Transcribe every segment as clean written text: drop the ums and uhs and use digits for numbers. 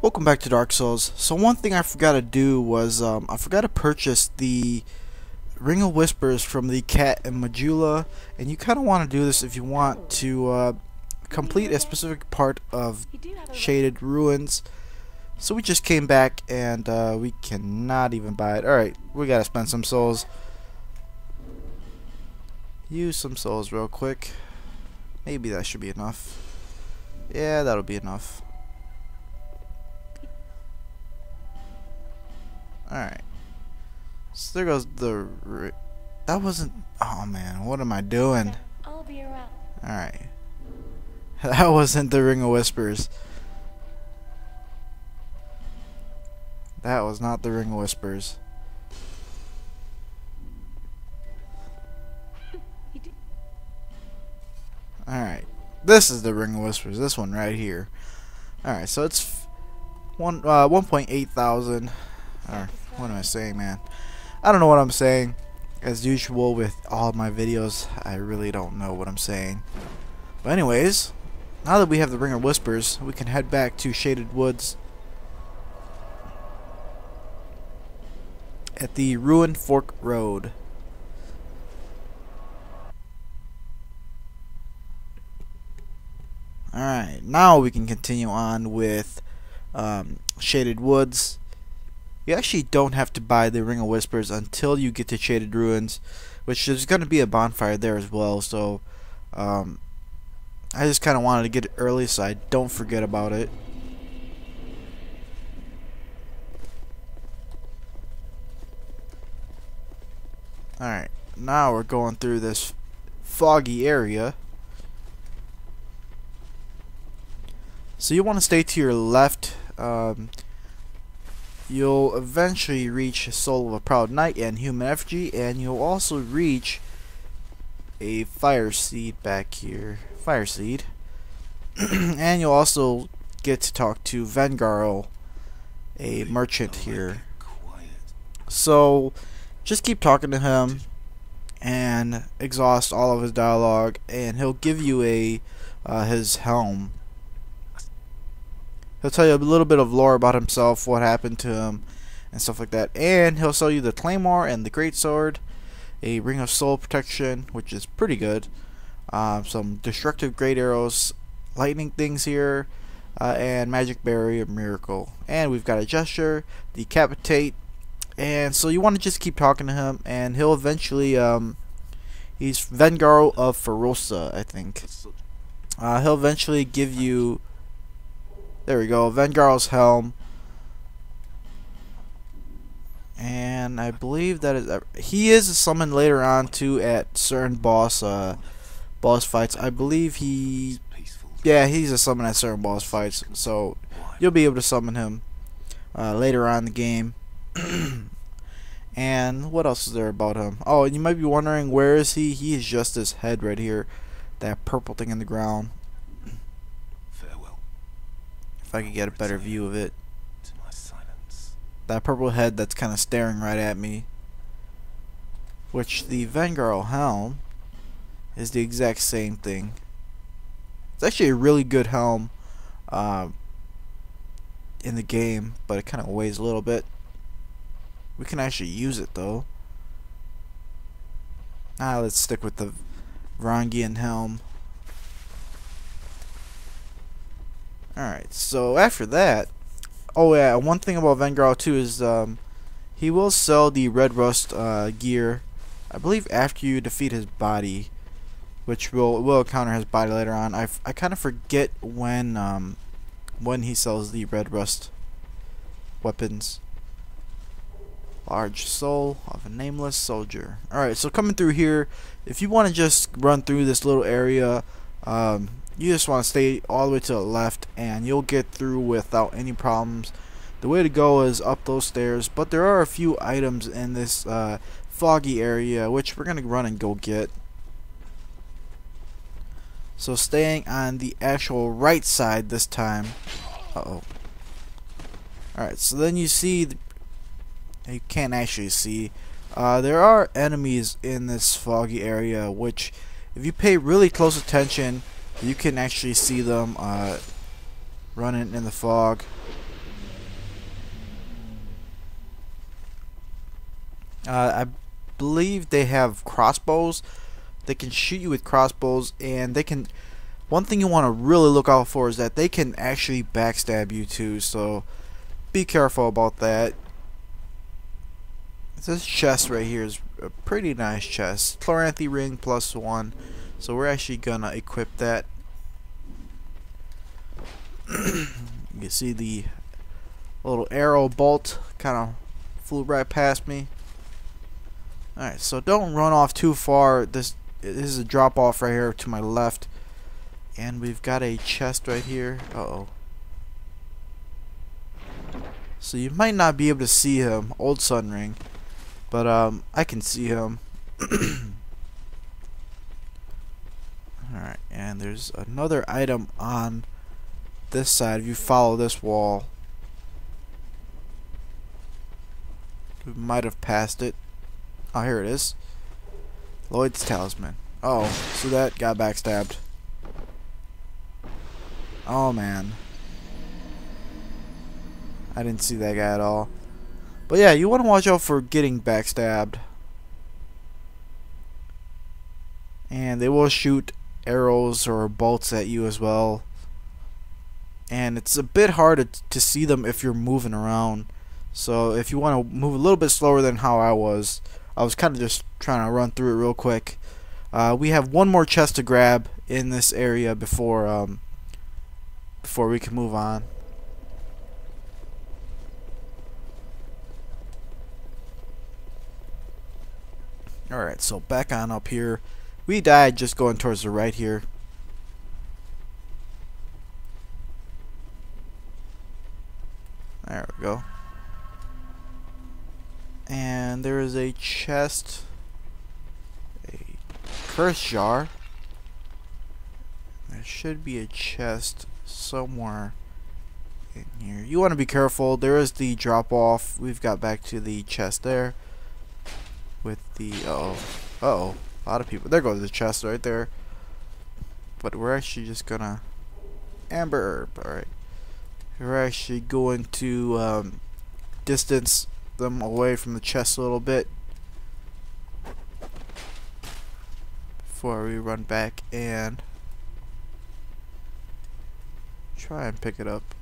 Welcome back to Dark Souls. So one thing I forgot to do was I forgot to purchase the Ring of Whispers from the cat and Majula, and you kind of want to do this if you want to complete a specific part of Shaded Ruins. So we just came back and we cannot even buy it. Alright, we gotta spend some souls. Use some souls real quick. Maybe that should be enough. Yeah, that'll be enough. Alright. So there goes the... That wasn't... Oh man, what am I doing? I'll be around. Alright. That wasn't the Ring of Whispers. That was not the Ring of Whispers. Alright. This is the Ring of Whispers. This one right here. Alright, so it's 1.8 thousand. Or, what am I saying, man? I don't know what I'm saying. As usual with all of my videos, I really don't know what I'm saying. But anyways, now that we have the Ring of Whispers, we can head back to Shaded Woods at the Ruined Fork Road. Alright, now we can continue on with Shaded Woods. You actually don't have to buy the Ring of Whispers until you get to Shaded Ruins, which there's going to be a bonfire there as well, so I just kind of wanted to get it early so I don't forget about it. Alright, now we're going through this foggy area. So you want to stay to your left. You'll eventually reach Soul of a Proud Knight and Human Effigy, and you'll also reach a Fire Seed back here. Fire Seed. And you'll also get to talk to Vengarl, a merchant here. So just keep talking to him and exhaust all of his dialogue, and he'll give you a his helm. He'll tell you a little bit of lore about himself, what happened to him, and stuff like that. And he'll sell you the Claymore and the Greatsword, a Ring of Soul Protection, which is pretty good, some Destructive Great Arrows, Lightning things here, and Magic Barrier Miracle. And we've got a Gesture, Decapitate, and so you want to just keep talking to him, and he'll eventually, he's Vengarl of Pharros, I think. He'll eventually give you... There we go, Vengarl's helm. And I believe that is... He is summoned later on too at certain boss fights. I believe he... Yeah, he's a summon at certain boss fights. So you'll be able to summon him later on in the game. And what else is there about him? Oh, and you might be wondering, where is he? He is just his head right here. That purple thing in the ground. If I could get a better view of it. That purple head that's kind of staring right at me. Which the Vengarl helm is the exact same thing. It's actually a really good helm in the game, but it kind of weighs a little bit. We can actually use it though. Let's stick with the Vrangian helm. Alright, so after that, oh yeah, one thing about Vengarl too is he will sell the Red Rust gear, I believe after you defeat his body, which will encounter his body later on. I kind of forget when he sells the Red Rust weapons. Large Soul of a Nameless Soldier. Alright, so coming through here, if you want to just run through this little area, you just want to stay all the way to the left and you'll get through without any problems. The way to go is up those stairs, but there are a few items in this foggy area which we're going to run and go get. So staying on the actual right side this time. Uh-oh. Alright, so then you see, you can't actually see, there are enemies in this foggy area which, if you pay really close attention, you can actually see them running in the fog. I believe they have crossbows. They can shoot you with crossbows, and they can. One thing you want to really look out for is that they can actually backstab you too. So be careful about that. This chest right here is a pretty nice chest. Chloranthy Ring +1. So we're actually gonna equip that. You can see the little arrow bolt kind of flew right past me. Alright, so don't run off too far. This is a drop off right here to my left. And we've got a chest right here. Uh-oh. So you might not be able to see him, Old Sun Ring. But I can see him. Alright, and there's another item on this side. If you follow this wall, we might have passed it. Oh, here it is. Lloyd's Talisman. Oh, so that got backstabbed. Oh man, I didn't see that guy at all. But yeah, you want to watch out for getting backstabbed. And they will shoot arrows or bolts at you as well. And it's a bit hard to see them if you're moving around. So if you want to move a little bit slower than how I was kind of just trying to run through it real quick. We have one more chest to grab in this area before we can move on. Alright, so back on up here. We died just going towards the right here. There we go. And there is a chest. A curse jar. There should be a chest somewhere in here. You want to be careful. There is the drop off. We've got back to the chest there. With the a lot of people. There goes the chest right there. But we're actually just gonna amber herb. Alright, we're actually going to distance them away from the chest a little bit before we run back and try and pick it up.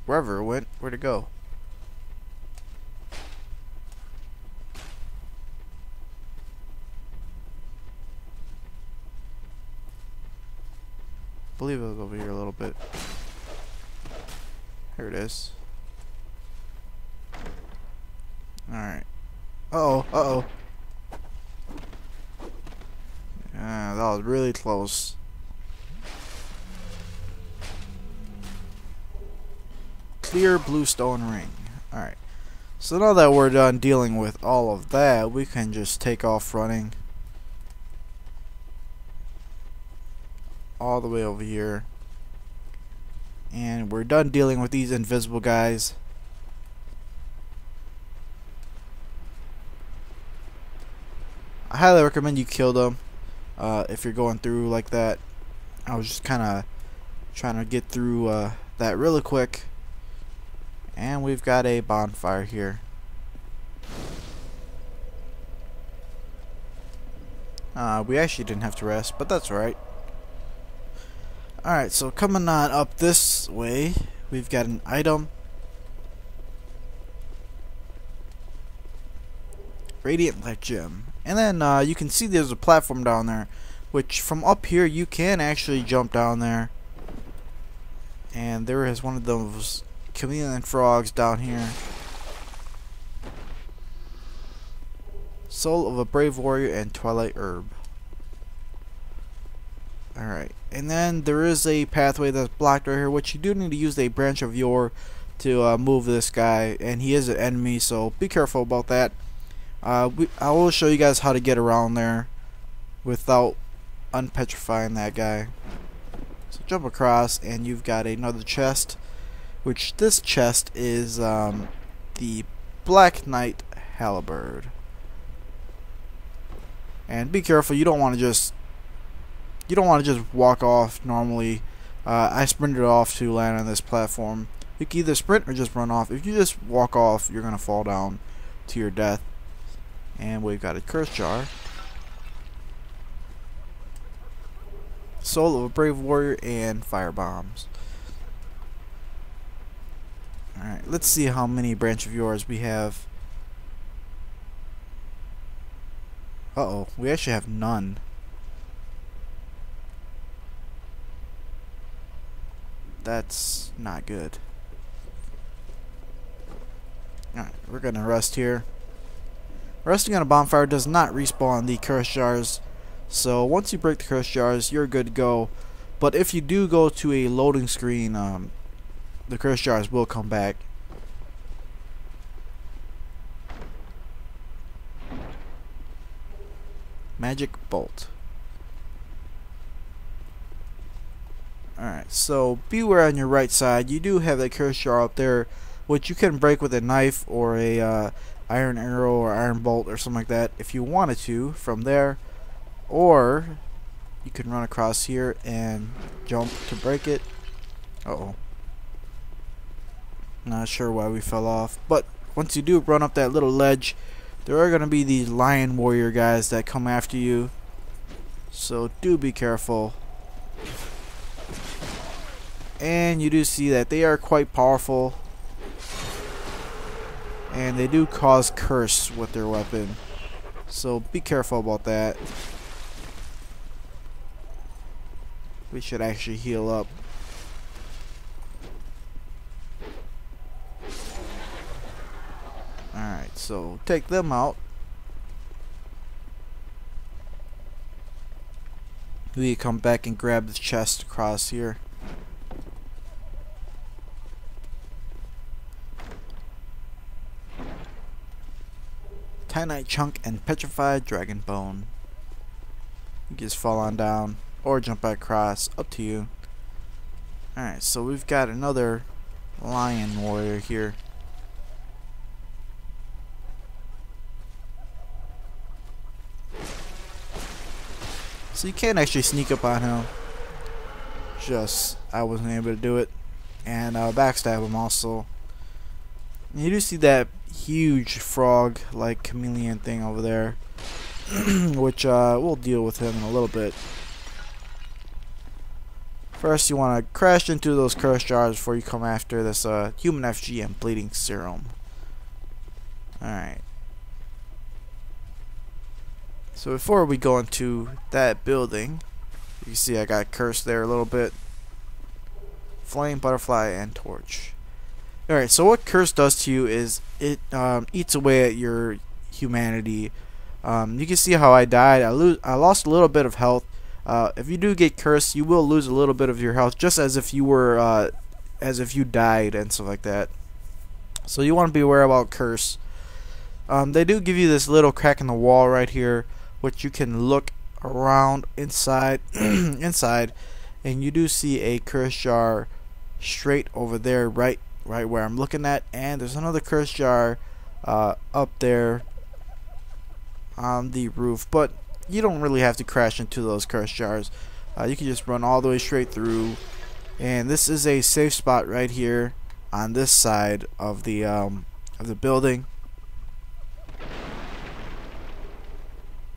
Wherever it went, where'd it go? I believe it was over here a little bit. Here it is. Alright. Uh-oh. Yeah, that was really close. Clear bluestone ring. Alright. So now that we're done dealing with all of that, we can just take off running. All the way over here. And we're done dealing with these invisible guys. I highly recommend you kill them if you're going through like that. I was just kind of trying to get through that really quick. And we've got a bonfire here. We actually didn't have to rest, but that's alright. Alright, so coming on up this way, we've got an item. Radiant Light Gem. And then you can see there's a platform down there, which from up here you can actually jump down there. And there is one of those chameleon frogs down here. Soul of a Brave Warrior and Twilight Herb. Alright, and then there is a pathway that's blocked right here, which you do need to use a branch of yore to move this guy, and he is an enemy, so be careful about that. I will show you guys how to get around there without unpetrifying that guy. So jump across, and you've got another chest, which this chest is the Black Knight Halberd. And be careful, you don't want to just walk off normally. I sprinted off to land on this platform. You can either sprint or just run off. If you just walk off, you're gonna fall down to your death. And we've got a curse jar. Soul of a Brave Warrior and fire bombs. Alright, let's see how many branch of yours we have. Uh-oh, we actually have none. That's not good. Alright, we're gonna rest here. Resting on a bonfire does not respawn the curse jars, so once you break the curse jars, you're good to go. But if you do go to a loading screen, the curse jars will come back. Magic bolt. Alright, so beware on your right side. You do have that curse jar up there, which you can break with a knife or a iron arrow or iron bolt or something like that if you wanted to from there. Or you can run across here and jump to break it. Uh-oh. Not sure why we fell off. But once you do run up that little ledge, there are going to be these lion warrior guys that come after you. So do be careful. And you do see that they are quite powerful. And they do cause curse with their weapon. So be careful about that. We should actually heal up. Alright, so take them out. We come back and grab the chest across here. Titanite chunk and petrified dragon bone. You just fall on down or jump back across, up to you. Alright, so we've got another lion warrior here. So you can't actually sneak up on him. Just I wasn't able to do it. And backstab him also. And you do see that huge frog like chameleon thing over there. Which we'll deal with him in a little bit. First you want to crash into those curse jars before you come after this human FG and bleeding serum. Alright. So before we go into that building, you see I got cursed there a little bit. Flame, butterfly, and torch. Alright, so what curse does to you is it eats away at your humanity. You can see how I died. I lost a little bit of health. If you do get cursed, you will lose a little bit of your health, just as if you were, as if you died and stuff like that. So you want to be aware about curse. They do give you this little crack in the wall right here, which you can look around inside, inside, and you do see a curse jar straight over there, right where I'm looking at, and there's another curse jar up there on the roof, but you don't really have to crash into those curse jars. You can just run all the way straight through, and this is a safe spot right here on this side of the building.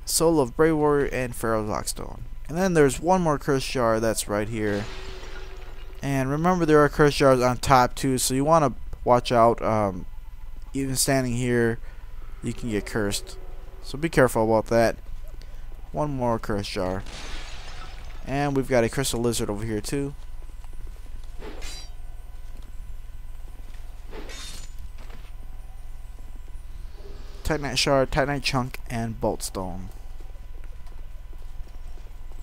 Soul of Brave Warrior and Pharaoh's Lockstone. And then there's one more curse jar that's right here. And remember, there are curse jars on top too, so you want to watch out. Even standing here, you can get cursed. So be careful about that. One more curse jar. And we've got a crystal lizard over here too. Titanite shard, Titanite chunk, and bolt stone.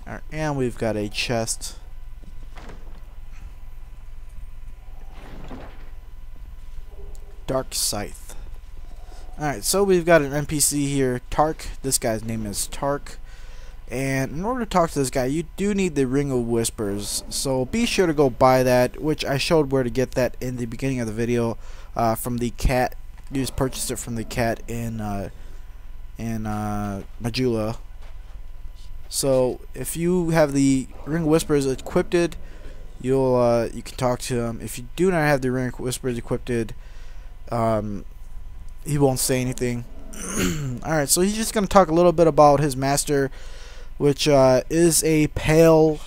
Alright, and we've got a chest. Dark Scythe. Alright, so we've got an NPC here, Tark. This guy's name is Tark. And in order to talk to this guy, you do need the Ring of Whispers. So be sure to go buy that, which I showed where to get that in the beginning of the video, from the cat. You just purchased it from the cat in Majula. So if you have the Ring of Whispers equipped, you'll you can talk to him. If you do not have the Ring of Whispers equipped, he won't say anything. Alright, so he's just going to talk a little bit about his master, which is a pale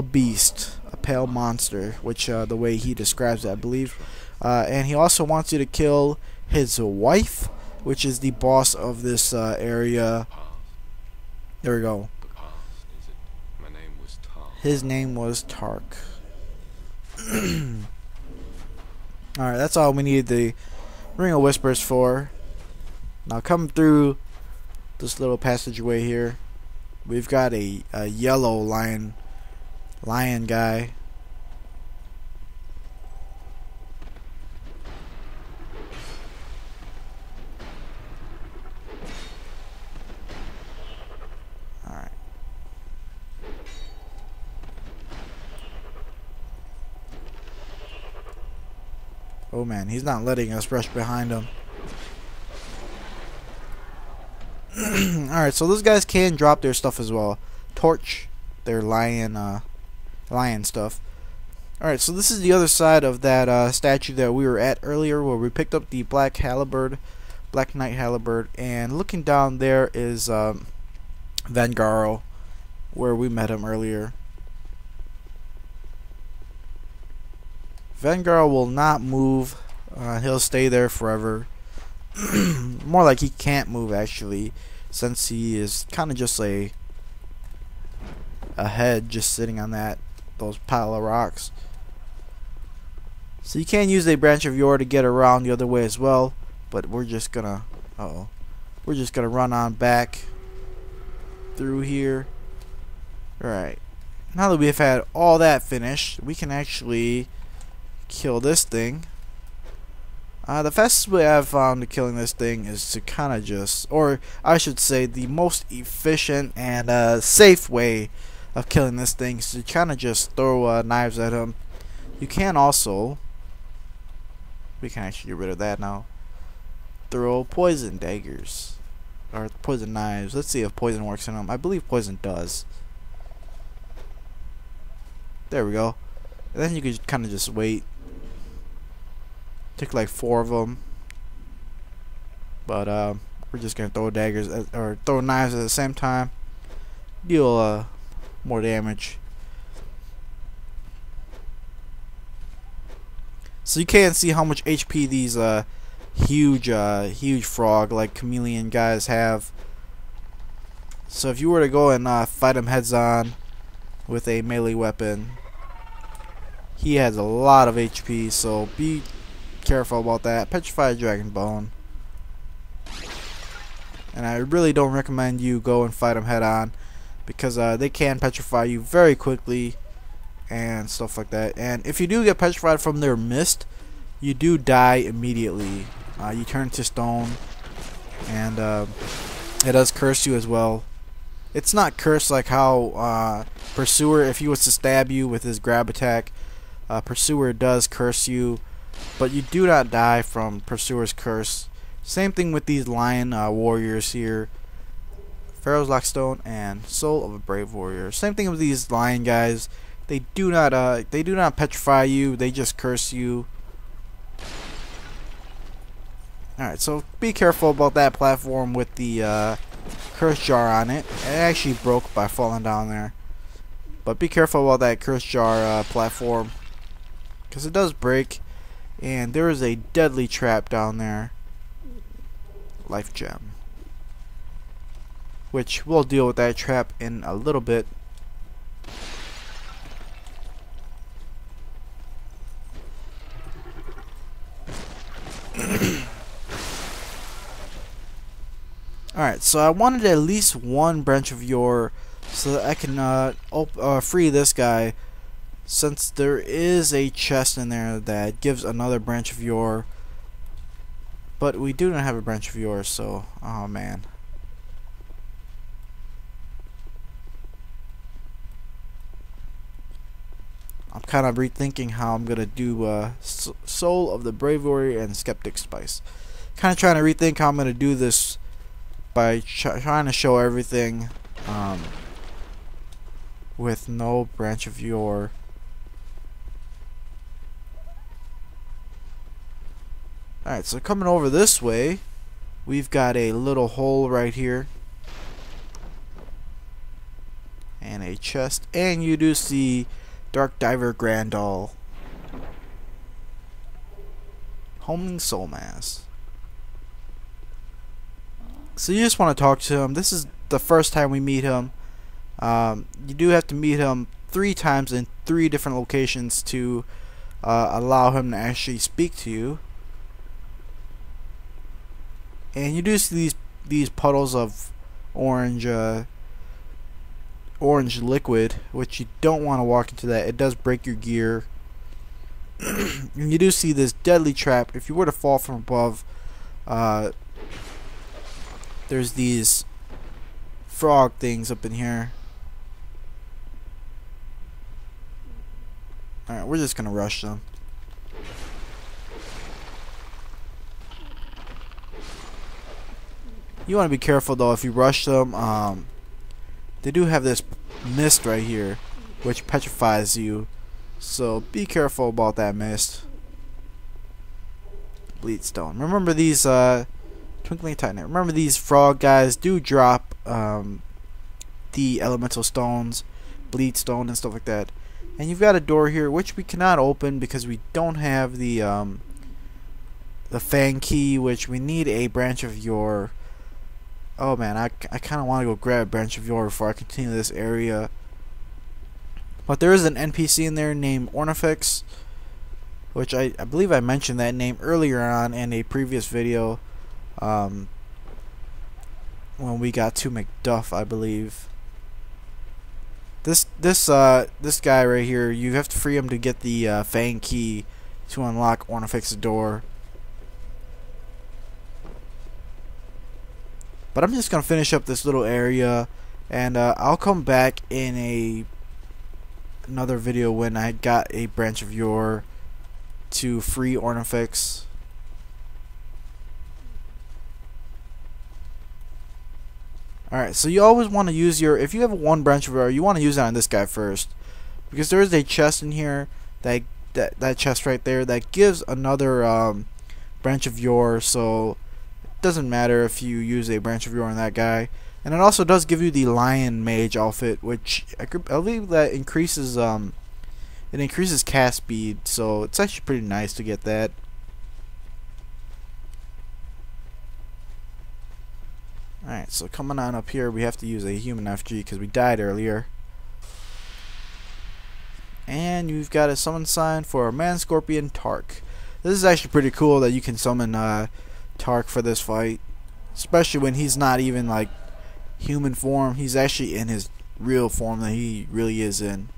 beast, a pale monster, which the way he describes it, I believe. And he also wants you to kill his wife, which is the boss of this area. There we go. His name was Tark. Alright, that's all we need the Ring of Whispers for. Now coming through this little passageway here, we've got a yellow lion guy. Alright. Oh man, he's not letting us rush behind him. Alright, so those guys can drop their stuff as well. Torch their lion stuff. Alright, so this is the other side of that statue that we were at earlier, where we picked up the Black Knight Halberd, and looking down there is Vengarl, where we met him earlier. Vengarl will not move. He'll stay there forever. More like he can't move, actually, since he is kind of just a head just sitting on those pile of rocks. So you can use a branch of yore to get around the other way as well, but we're just gonna run on back through here. Alright, now that we've had all that finished, we can actually kill this thing. The fastest way I've found to killing this thing is to kind of just, or I should say the most efficient and safe way of killing this thing is to kind of just throw knives at him. You can also, we can actually get rid of that now, throw poison daggers or poison knives. Let's see if poison works in them. I believe poison does. There we go. And then you could kind of just wait. Took like 4 of them, but we're just gonna throw daggers or throw knives at the same time, deal more damage. So you can see how much HP these huge frog like chameleon guys have. So if you were to go and fight them heads on with a melee weapon, he has a lot of HP, so be careful about that. Petrified dragon bone, and I really don't recommend you go and fight them head on, because they can petrify you very quickly and stuff like that. And if you do get petrified from their mist, you do die immediately. You turn to stone, and it does curse you as well. It's not cursed like how Pursuer, if he was to stab you with his grab attack, Pursuer does curse you, but you do not die from Pursuer's curse. Same thing with these lion warriors here, Pharaoh's Lockstone and Soul of a Brave Warrior. Same thing with these lion guys. They do not petrify you. They just curse you. All right, so be careful about that platform with the curse jar on it. It actually broke by falling down there, but be careful about that curse jar platform, because it does break. And there is a deadly trap down there. Life gem. Which we'll deal with that trap in a little bit. Alright, so I wanted at least 1 branch of yore so that I can free this guy, since there is a chest in there that gives another branch of yore, but we do not have a branch of yore, so oh man. I'm kind of rethinking how I'm gonna do Soul of the Brave Warrior and Skeptic Spice. Kind of trying to rethink how I'm gonna do this by trying to show everything with no branch of yore. Alright, so coming over this way, we've got a little hole right here. And a chest. And you do see Darkdiver Grandahl. Homing Soul Mass. So you just want to talk to him. This is the first time we meet him. You do have to meet him 3 times in 3 different locations to allow him to actually speak to you. And you do see these puddles of orange liquid, which you don't want to walk into that. It does break your gear. And you do see this deadly trap. If you were to fall from above, there's these frog things up in here. Alright, we're just gonna rush them. You want to be careful though if you rush them. They do have this mist right here which petrifies you, so be careful about that mist. Bleedstone. Remember these Twinkling Titanite. Remember these frog guys do drop the elemental stones, Bleedstone and stuff like that. And you've got a door here which we cannot open because we don't have the Fang Key, which we need a branch of your... Oh man, I kind of want to go grab a branch of yore before I continue this area. But there is an NPC in there named Ornifex, which I believe I mentioned that name earlier on in a previous video, when we got to Macduff, I believe. This guy right here, you have to free him to get the Fang Key to unlock Ornifex's door. But I'm just gonna finish up this little area, and I'll come back in another video when I got a branch of yore to free Ornifex. Alright, so you always want to use your, if you have 1 branch of yore, you want to use it on this guy first, because there is a chest in here, that chest right there, that gives another branch of yore. So doesn't matter if you use a branch of yore on that guy. And it also does give you the Lion Mage outfit, which I believe that increases cast speed, so it's actually pretty nice to get that. Alright, so coming on up here, we have to use a human FG because we died earlier. And you've got a summon sign for Manscorpion Tark. This is actually pretty cool that you can summon Tark for this fight, especially when he's not even like human form. He's actually in his real form that he really is in.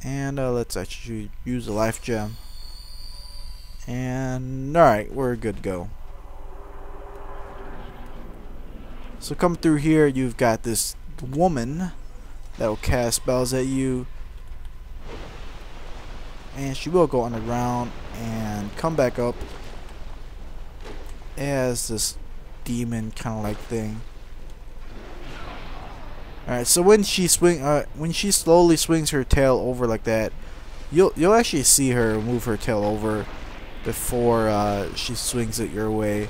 And let's actually use the life gem. And alright, we're good to go. So come through here, you've got this woman that will cast spells at you, and she will go underground and come back up as this demon kind of like thing. Alright, so when she slowly swings her tail over like that, you'll actually see her move her tail over before she swings it your way.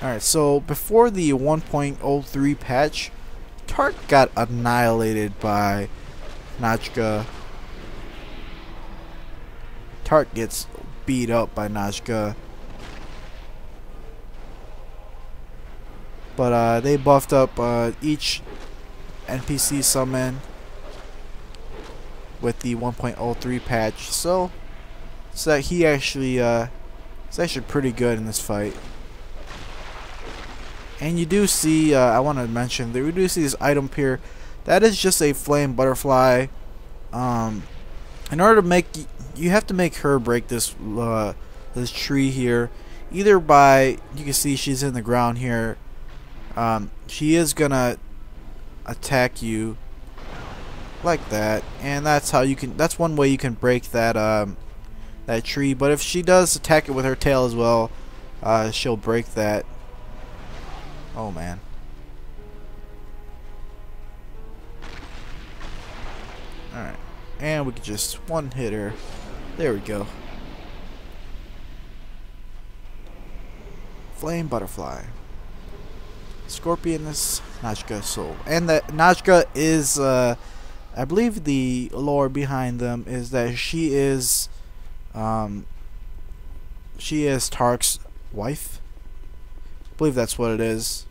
Alright, so before the 1.03 patch, Tark got annihilated by Najka. Tark gets beat up by Najka. But they buffed up each NPC summon with the 1.03 patch, so that he actually is actually pretty good in this fight. And you do see, I want to mention that we do see this item here. That is just a flame butterfly. In order to make, you have to make her break this this tree here, either by, you can see she's in the ground here. She is gonna attack you like that, and that's how you can. That's one way you can break that that tree. But if she does attack it with her tail as well, she'll break that. Oh man. Alright. And we can just one hit her. There we go. Flame Butterfly. Scorpioness, Najka Soul. And that Najka is, I believe the lore behind them is that she is Tark's wife. I believe that's what it is.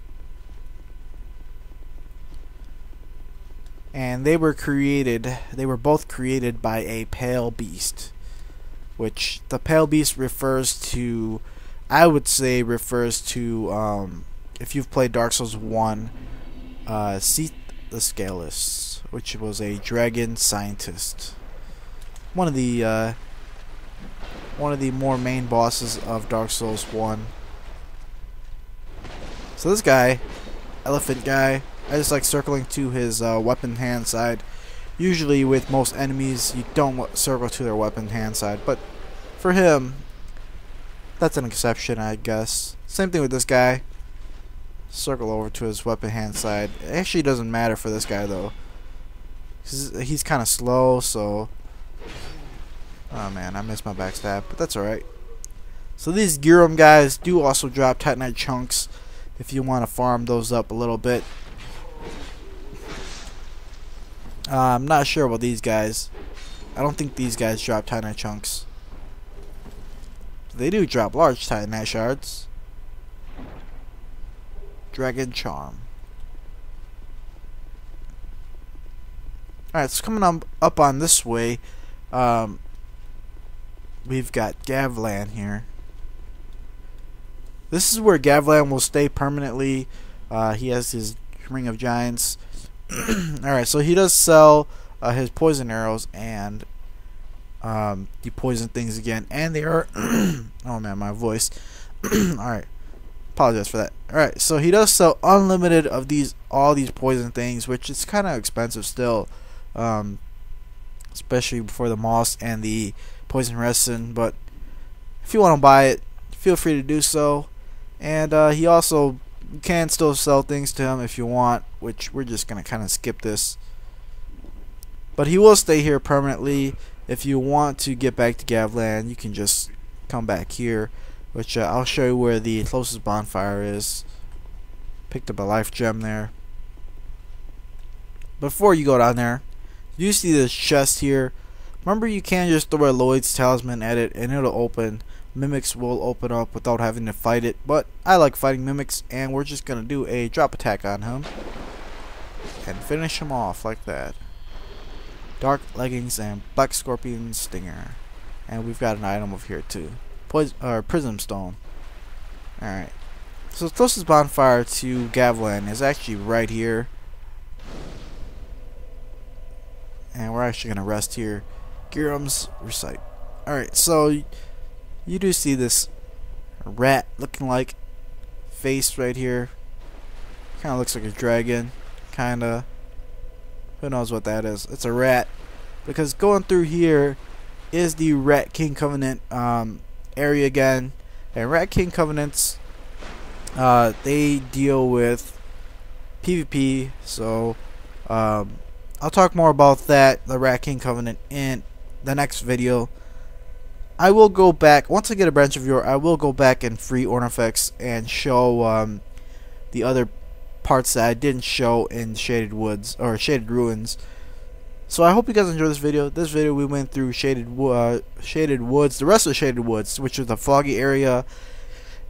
And they were both created by a pale beast. Which the pale beast refers to, I would say refers to, if you've played Dark Souls 1, Seath the Scaleless, which was a dragon scientist. One of the more main bosses of Dark Souls 1. So this guy, elephant guy, I just like circling to his weapon hand side. Usually with most enemies you don't circle to their weapon hand side, but for him that's an exception, I guess. Same thing with this guy. Circle over to his weapon hand side. It actually doesn't matter for this guy though. He's kind of slow, so... Oh man, I missed my backstab, but that's alright. So these Gyrum guys do also drop Titanite chunks if you want to farm those up a little bit. I'm not sure about these guys. I don't think these guys drop Titanite chunks. They do drop large Titanite shards. Dragon Charm. Alright, so coming up on this way, we've got Gavlan here. This is where Gavlan will stay permanently. He has his Ring of Giants. Alright, so he does sell his poison arrows and the poison things again. And they are... oh man, my voice. Alright, apologize for that. Alright, so he does sell unlimited of all these poison things, which is kind of expensive still. Especially for the moss and the poison resin. But if you want to buy it, feel free to do so. And he also... You can still sell things to him if you want, which we're just going to kind of skip this. But he will stay here permanently. If you want to get back to Gavlan, you can just come back here, which I'll show you where the closest bonfire is. Picked up a life gem there. Before you go down there, you see this chest here. Remember, you can just throw a Lloyd's Talisman at it and it'll open. Mimics will open up without having to fight it, but I like fighting mimics, and we're just gonna do a drop attack on him and finish him off like that. Dark Leggings and Black Scorpion Stinger, and we've got an item over here too, Prism Stone. Alright, so the closest bonfire to Gavlan is actually right here, and we're actually gonna rest here. Gyram's Recite. Alright, so you do see this rat looking like face right here. Kind of looks like a dragon. Kinda. Who knows what that is? It's a rat. Because going through here is the Rat King Covenant area again. And Rat King Covenants, they deal with PvP. So I'll talk more about that, the Rat King Covenant, in the next video. I will go back, once I get a branch of viewer, I will go back and free Ornifex and show the other parts that I didn't show in Shaded Woods, or Shaded Ruins. So I hope you guys enjoyed this video. This video we went through Shaded Woods, the rest of Shaded Woods, which is the foggy area,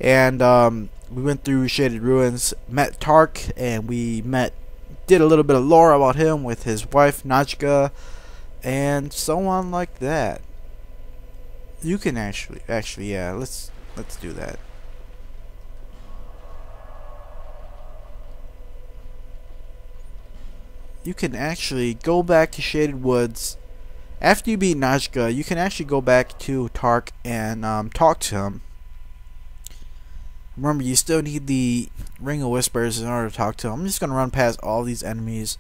and we went through Shaded Ruins, met Tark, and we did a little bit of lore about him with his wife Najka, and so on like that. You can actually yeah, let's do that. You can actually go back to Shaded Woods after you beat Najka. You can actually go back to Tark and talk to him. Remember, you still need the Ring of Whispers in order to talk to him. I'm just gonna run past all these enemies.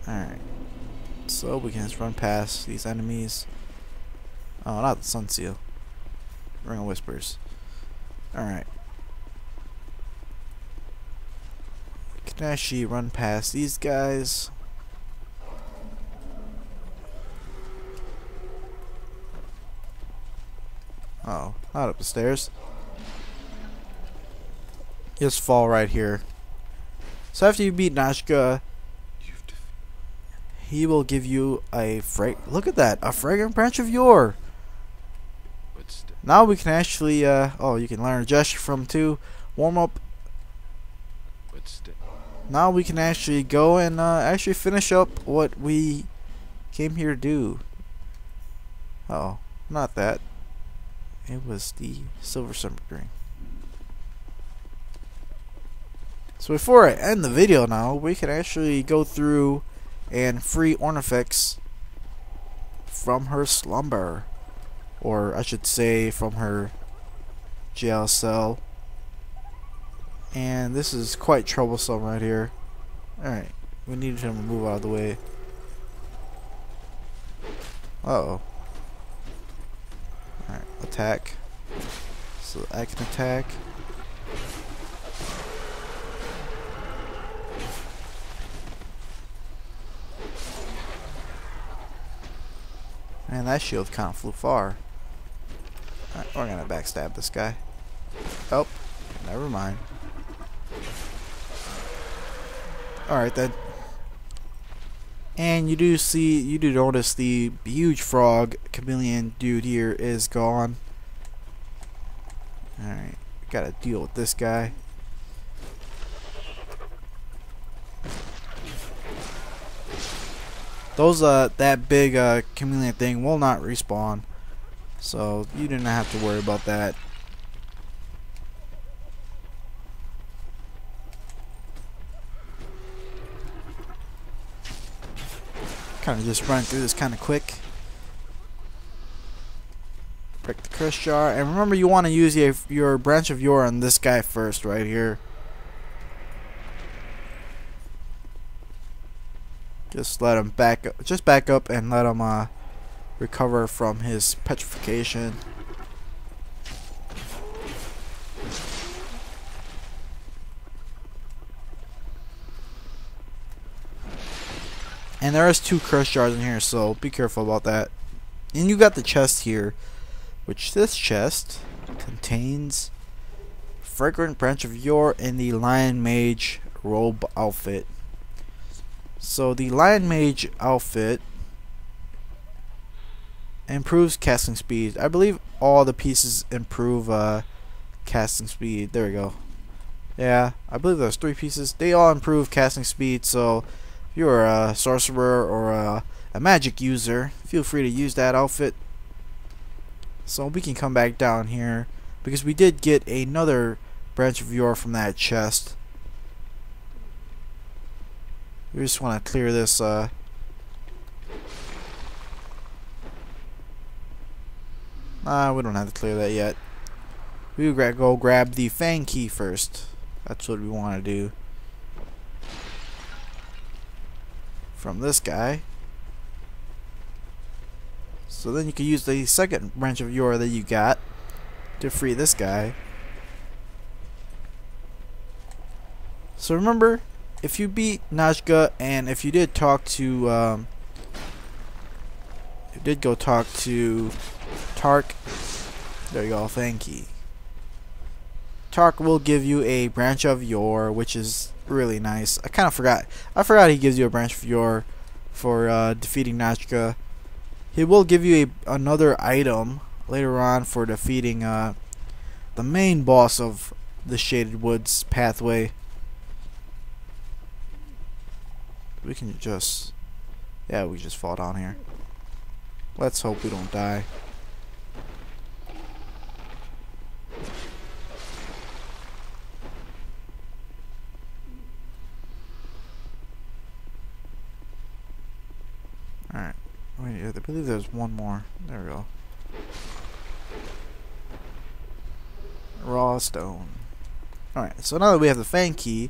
Alright, so we can just run past these enemies. Oh, not the Sun Seal. Ring of Whispers. Alright. Can actually run past these guys. Oh, not up the stairs. Just fall right here. So after you beat Najka, he will give you a look at that, a fragrant branch of yore. Now we can actually oh, you can learn a gesture from 2. Warm up. Now we can actually go and actually finish up what we came here to do. Oh, not that. It was the silver summit ring. So before I end the video now, we can actually go through and free Ornifex from her slumber. Or I should say from her jail cell. And this is quite troublesome right here. Alright, we need him to move out of the way. Uh-oh. Alright, attack. So I can attack. Man, that shield kind of flew far. Alright, we're gonna backstab this guy. Oh, never mind. Alright then. And you do notice the huge frog chameleon dude here is gone. Alright, gotta deal with this guy. Those that big chameleon thing will not respawn, so you do not have to worry about that. Kind of just run through this kind of quick. Break the curse jar, and remember you want to use your branch of yore on this guy first, right here. Just let him back up. Just back up and let him recover from his petrification. And there is 2 curse jars in here, so be careful about that. And you got the chest here, which this chest contains fragrant branch of yore in the Lion Mage robe outfit. So the Lion Mage outfit improves casting speed. I believe all the pieces improve casting speed. There we go. Yeah, I believe there's 3 pieces. They all improve casting speed, so if you're a sorcerer or a magic user, feel free to use that outfit. So we can come back down here because we did get another branch of yore from that chest. We just want to clear this we don't have to clear that yet. We gotta go grab the Fang Key first. That's what we want to do. From this guy. So then you can use the second branch of yore that you got to free this guy. So remember, if you beat Najka and if you did talk to go talk to Tark, there you go, Fang Key. Tark will give you a branch of yore, which is really nice. I kind of forgot. I forgot he gives you a branch of yore for defeating Najka. He will give you another item later on for defeating the main boss of the Shaded Woods pathway. We can just... yeah, we just fall down here. Let's hope we don't die. Alright. Wait, I believe there's one more. There we go. Raw stone. Alright, so now that we have the Fang Key,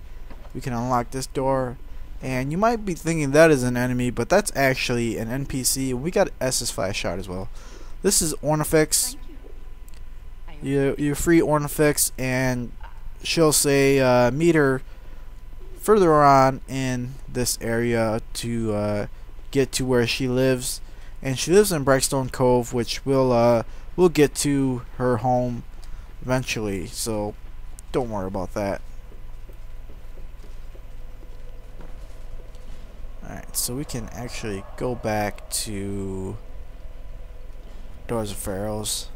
we can unlock this door. And you might be thinking that is an enemy, but that's actually an NPC. We got Estus flash shot as well. This is Ornifex. You free Ornifex, and she'll say meet her further on in this area to get to where she lives, and she lives in Brightstone Cove, which we'll get to her home eventually, so don't worry about that. Alright, so we can actually go back to Doors of Pharros.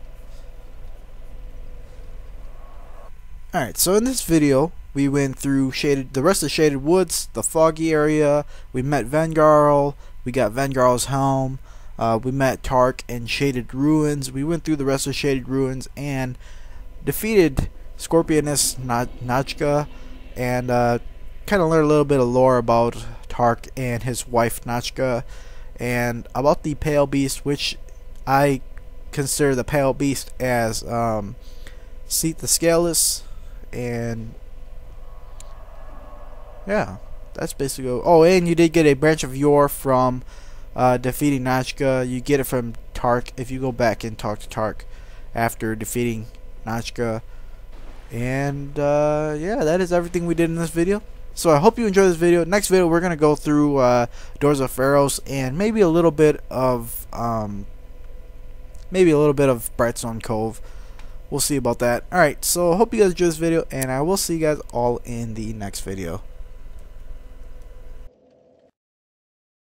Alright, so in this video we went through the rest of Shaded Woods, the foggy area, we met Vengarl, we got Vengarl's helm, we met Tark and Shaded Ruins, we went through the rest of Shaded Ruins and defeated Scorpioness Najka, and kind of learned a little bit of lore about Tark and his wife Najka, and about the Pale Beast, which I consider the Pale Beast as Seat the Scaleless, and yeah, that's basically. Oh, and you did get a branch of yore from defeating Najka. You get it from Tark if you go back and talk to Tark after defeating Najka. And yeah, that is everything we did in this video. So I hope you enjoyed this video. Next video we're gonna go through Doors of Pharros and maybe a little bit of Brightstone Cove. We'll see about that. Alright, so I hope you guys enjoyed this video, and I will see you guys all in the next video.